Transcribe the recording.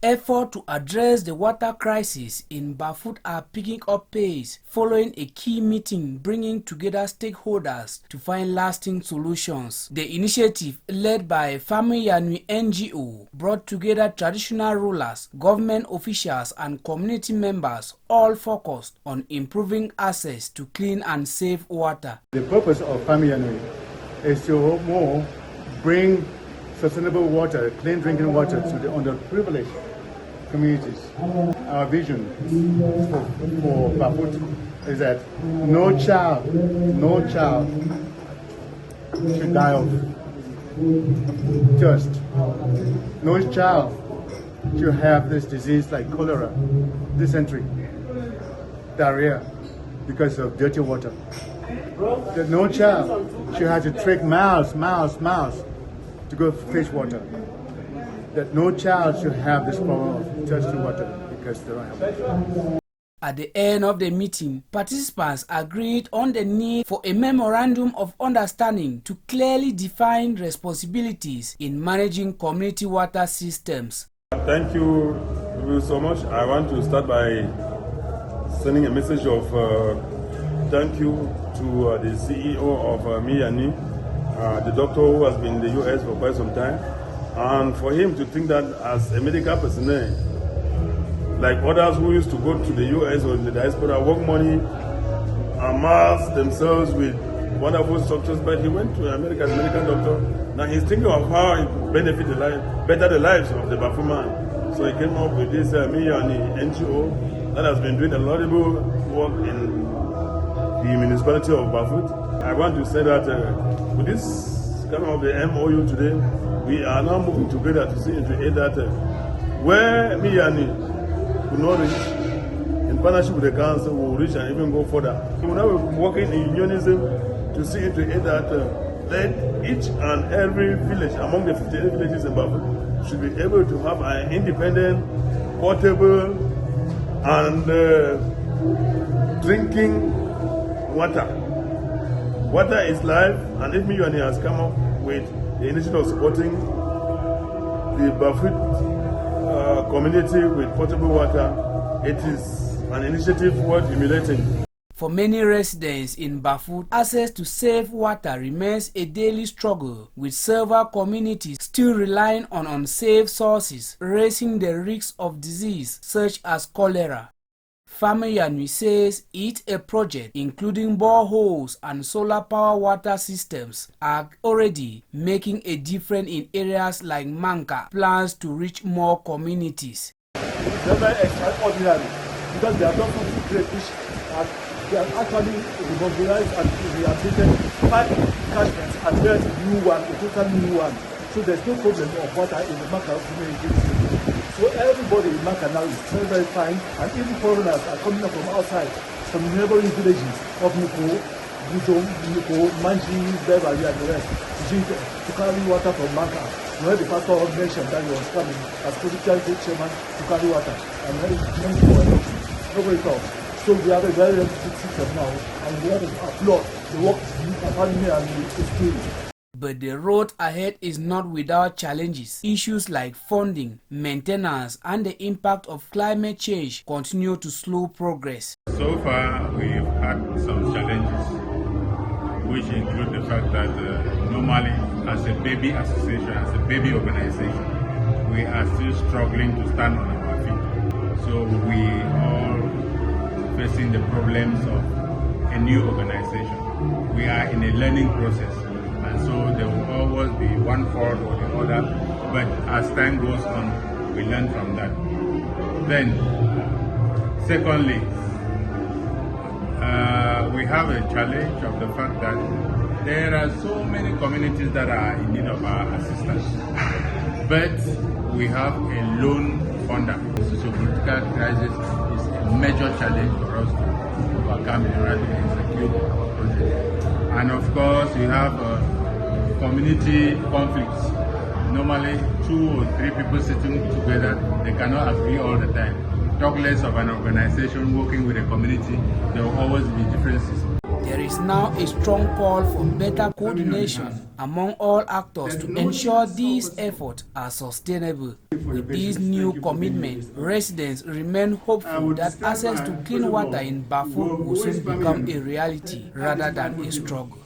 Efforts to address the water crisis in Bafut are picking up pace following a key meeting bringing together stakeholders to find lasting solutions. The initiative, led by Family Yanui NGO, brought together traditional rulers, government officials and community members, all focused on improving access to clean and safe water. The purpose of Family Yanui is to bring sustainable water, clean drinking water to the underprivileged communities. Our vision for Bafut is that no child should die of thirst. No child should have this disease like cholera, dysentery, diarrhea because of dirty water. That no child should have to trek miles to go fetch water. That no child should have this problem of thirsty water because they don't have water. At the end of the meeting, participants agreed on the need for a memorandum of understanding to clearly define responsibilities in managing community water systems. Thank you so much. I want to start by sending a message of thank you to the CEO of Miyani, the doctor who has been in the US for quite some time. And for him to think that as a medical personnel, like others who used to go to the US or in the diaspora, work money, amass themselves with wonderful structures, but he went to America as a medical doctor. Now he's thinking of how it benefit better the lives of the Bafut man. So he came up with this Miyani NGO that has been doing a laudable work in the municipality of Bafut. I want to say that with this kind of the MOU today, we are now moving together to see into it that where Miyani could not reach, in partnership with the council, will reach and even go further. We will now be working in unionism to see into it that that each and every village among the 58 villages in Bafut should be able to have an independent, portable, and drinking water. Water is life, and if Miyani has come up with the initiative of supporting the Bafut community with potable water, it is an initiative worth emulating. For many residents in Bafut, access to safe water remains a daily struggle, with several communities still relying on unsafe sources, raising the risk of disease such as cholera. Family Yanui says it's a project including boreholes and solar power water systems are already making a difference in areas like Manka. Plans to reach more communities. They're very extraordinary because they have done something great which they have actually mobilized and rehabilitated 5 catchments and built a new one, a total new one. So there's no problem of water in the Manka community. So everybody in Manka now is very, very fine, and even foreigners are coming up from outside, from neighboring villages of Nuko, Gudom, Nuko, Manji, Beverly, and the rest, to carry water from Manka. We heard the pastor mentioned that he was coming as political chairman to carry water, and nobody talks. So we have a very good system now, and we have to applaud the work Family Yanui is doing. But the road ahead is not without challenges. Issues like funding, maintenance, and the impact of climate change continue to slow progress. So far, we've had some challenges, which include the fact that normally, as a baby association, as a baby organization, we are still struggling to stand on our feet. So we are facing the problems of a new organization. We are in a learning process. And so there will always be one fault or the other, but as time goes on, we learn from that. Then, secondly, we have a challenge of the fact that there are so many communities that are in need of our assistance, but we have a lone funder. The socio-political crisis is a major challenge for us to overcome in order to execute our project. And of course, we have community conflicts. Normally, 2 or 3 people sitting together, they cannot agree all the time. Talk less of an organization working with a community, there will always be differences. There is now a strong call for better coordination among all actors to ensure these efforts are sustainable. With these new commitments, residents remain hopeful that access to clean water in Bafut will soon become a reality rather than a struggle.